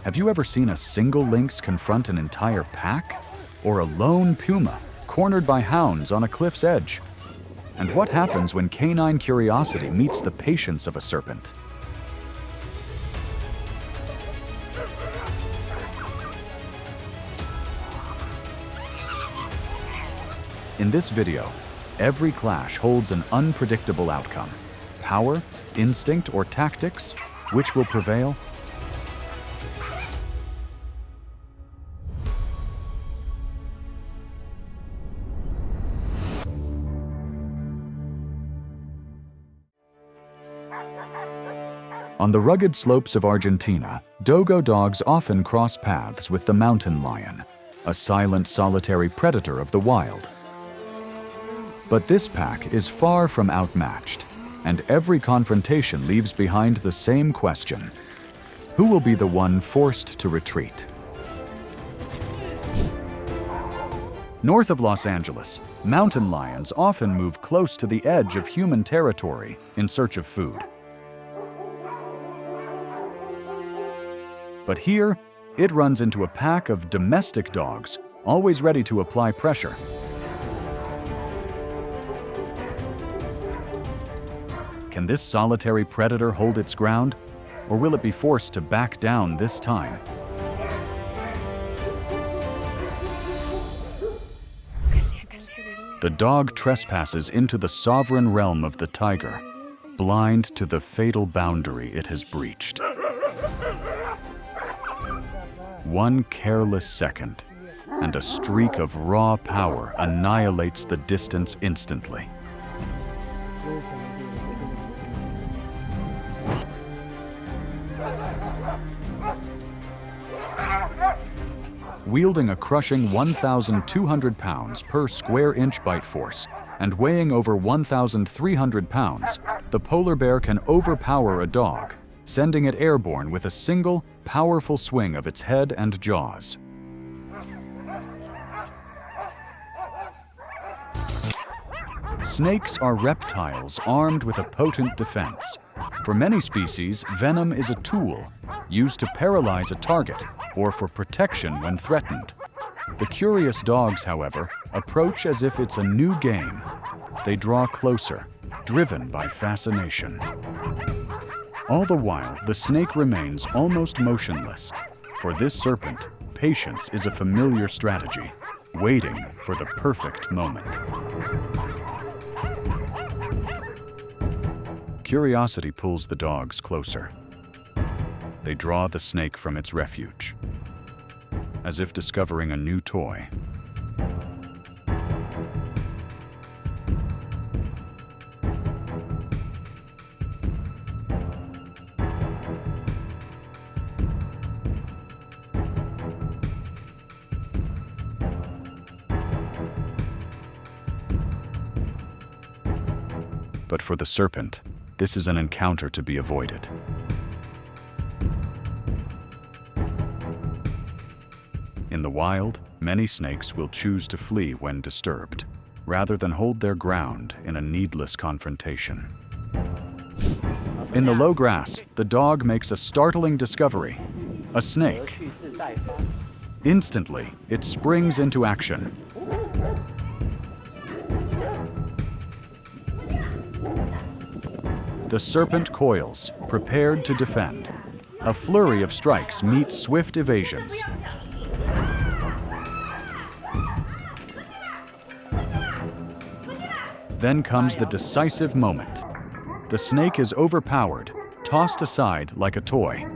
Have you ever seen a single lynx confront an entire pack? Or a lone puma cornered by hounds on a cliff's edge? And what happens when canine curiosity meets the patience of a serpent? In this video, every clash holds an unpredictable outcome. Power, instinct, or tactics, which will prevail? On the rugged slopes of Argentina, dogo dogs often cross paths with the mountain lion, a silent, solitary predator of the wild. But this pack is far from outmatched, and every confrontation leaves behind the same question: who will be the one forced to retreat? North of Los Angeles, mountain lions often move close to the edge of human territory in search of food. But here, it runs into a pack of domestic dogs, always ready to apply pressure. Can this solitary predator hold its ground, or will it be forced to back down this time? The dog trespasses into the sovereign realm of the tiger, blind to the fatal boundary it has breached. One careless second, and a streak of raw power annihilates the distance instantly. Wielding a crushing 1,200 pounds per square inch bite force and weighing over 1,300 pounds, the polar bear can overpower a dog, sending it airborne with a single, powerful swing of its head and jaws. Snakes are reptiles armed with a potent defense. For many species, venom is a tool used to paralyze a target or for protection when threatened. The curious dogs, however, approach as if it's a new game. They draw closer, driven by fascination. All the while, the snake remains almost motionless. For this serpent, patience is a familiar strategy, waiting for the perfect moment. Curiosity pulls the dogs closer. They draw the snake from its refuge, as if discovering a new toy. But for the serpent, this is an encounter to be avoided. In the wild, many snakes will choose to flee when disturbed, rather than hold their ground in a needless confrontation. In the low grass, the dog makes a startling discovery: a snake. Instantly, it springs into action. The serpent coils, prepared to defend. A flurry of strikes meets swift evasions. Then comes the decisive moment. The snake is overpowered, tossed aside like a toy.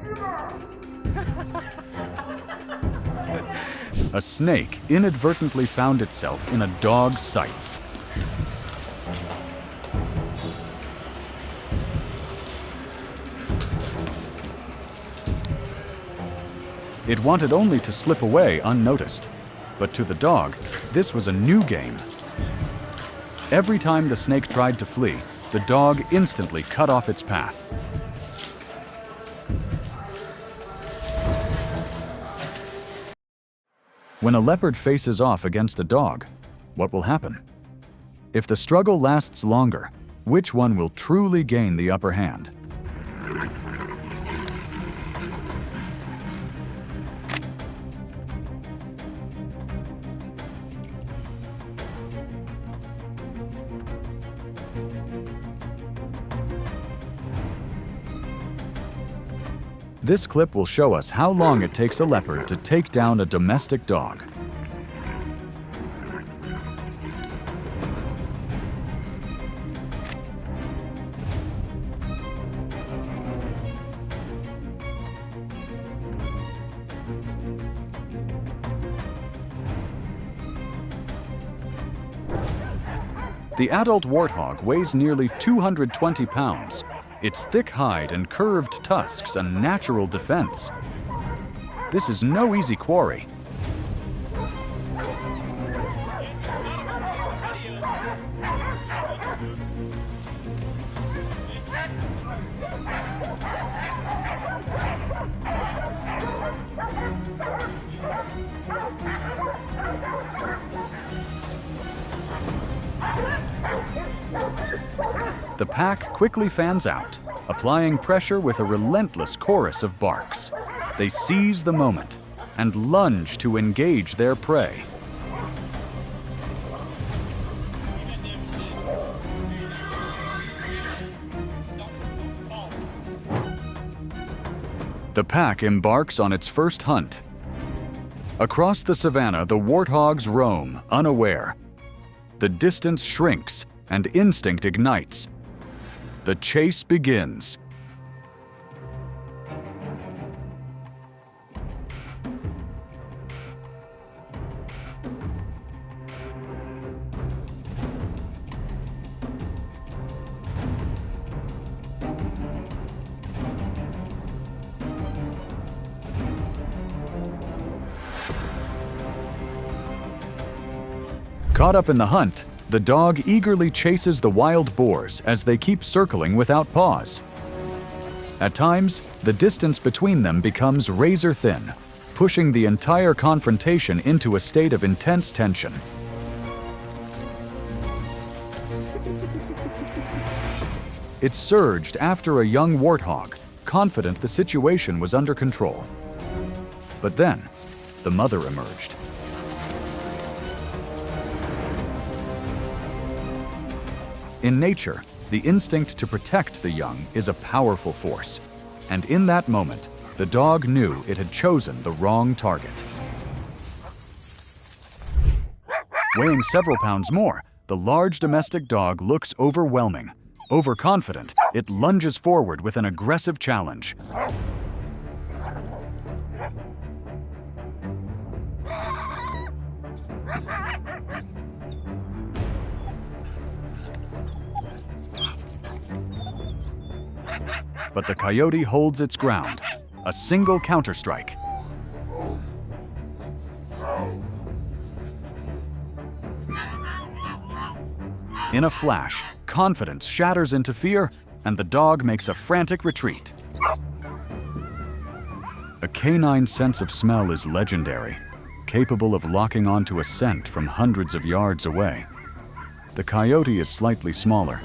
A snake inadvertently found itself in a dog's sights. It wanted only to slip away unnoticed, but to the dog, this was a new game. Every time the snake tried to flee, the dog instantly cut off its path. When a leopard faces off against a dog, what will happen? If the struggle lasts longer, which one will truly gain the upper hand? This clip will show us how long it takes a leopard to take down a domestic dog. The adult warthog weighs nearly 220 pounds. Its thick hide and curved tusks a natural defense. This is no easy quarry. The pack quickly fans out, applying pressure with a relentless chorus of barks. They seize the moment and lunge to engage their prey. The pack embarks on its first hunt. Across the savanna, the warthogs roam, unaware. The distance shrinks and instinct ignites. The chase begins. Caught up in the hunt, the dog eagerly chases the wild boars as they keep circling without pause. At times, the distance between them becomes razor thin, pushing the entire confrontation into a state of intense tension. It surged after a young warthog, confident the situation was under control. But then, the mother emerged. In nature, the instinct to protect the young is a powerful force, and in that moment, the dog knew it had chosen the wrong target. Weighing several pounds more, the large domestic dog looks overwhelming. Overconfident, it lunges forward with an aggressive challenge. But the coyote holds its ground. A single counterstrike. In a flash, confidence shatters into fear, and the dog makes a frantic retreat. A canine sense of smell is legendary, capable of locking onto a scent from hundreds of yards away. The coyote is slightly smaller.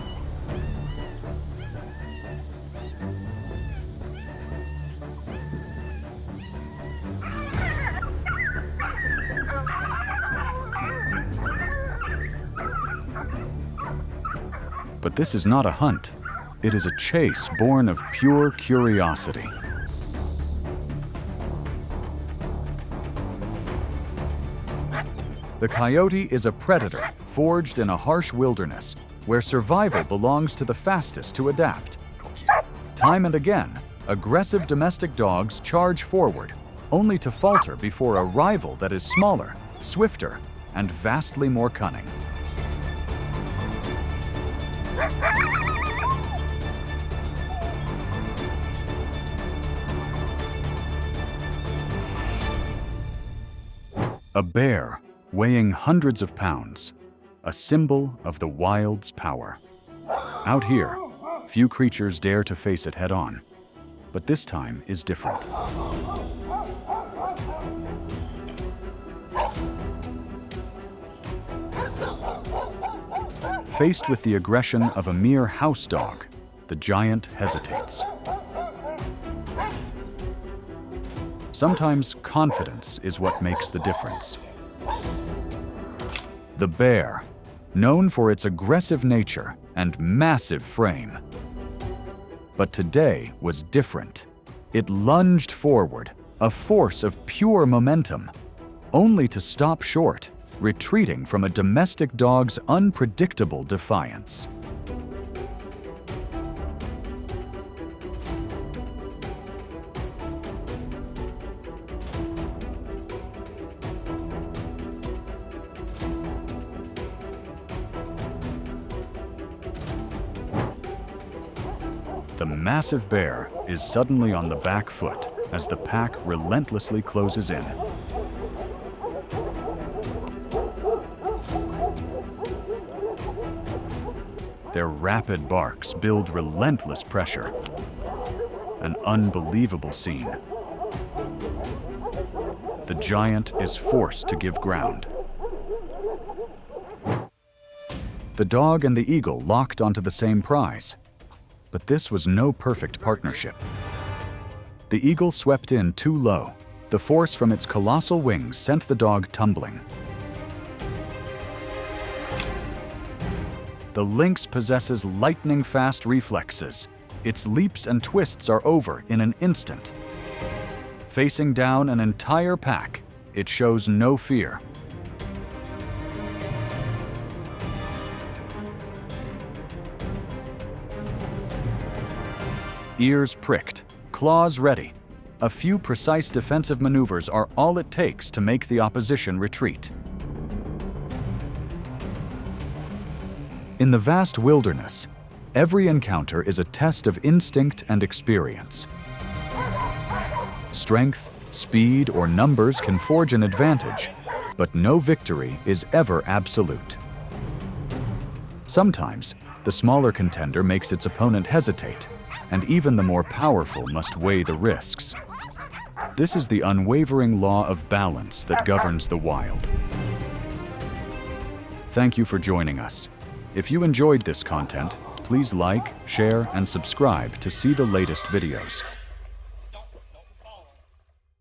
But this is not a hunt. It is a chase born of pure curiosity. The coyote is a predator forged in a harsh wilderness where survival belongs to the fastest to adapt. Time and again, aggressive domestic dogs charge forward, only to falter before a rival that is smaller, swifter, and vastly more cunning. A bear weighing hundreds of pounds, a symbol of the wild's power. Out here, few creatures dare to face it head-on, but this time is different. Faced with the aggression of a mere house dog, the giant hesitates. Sometimes confidence is what makes the difference. The bear, known for its aggressive nature and massive frame. But today was different. It lunged forward, a force of pure momentum, only to stop short, retreating from a domestic dog's unpredictable defiance. The massive bear is suddenly on the back foot as the pack relentlessly closes in. Their rapid barks build relentless pressure. An unbelievable scene. The giant is forced to give ground. The dog and the eagle locked onto the same prize. But this was no perfect partnership. The eagle swept in too low. The force from its colossal wings sent the dog tumbling. The lynx possesses lightning-fast reflexes. Its leaps and twists are over in an instant. Facing down an entire pack, it shows no fear. Ears pricked, claws ready. A few precise defensive maneuvers are all it takes to make the opposition retreat. In the vast wilderness, every encounter is a test of instinct and experience. Strength, speed, or numbers can forge an advantage, but no victory is ever absolute. Sometimes, the smaller contender makes its opponent hesitate, and even the more powerful must weigh the risks. This is the unwavering law of balance that governs the wild. Thank you for joining us. If you enjoyed this content, please like, share, and subscribe to see the latest videos.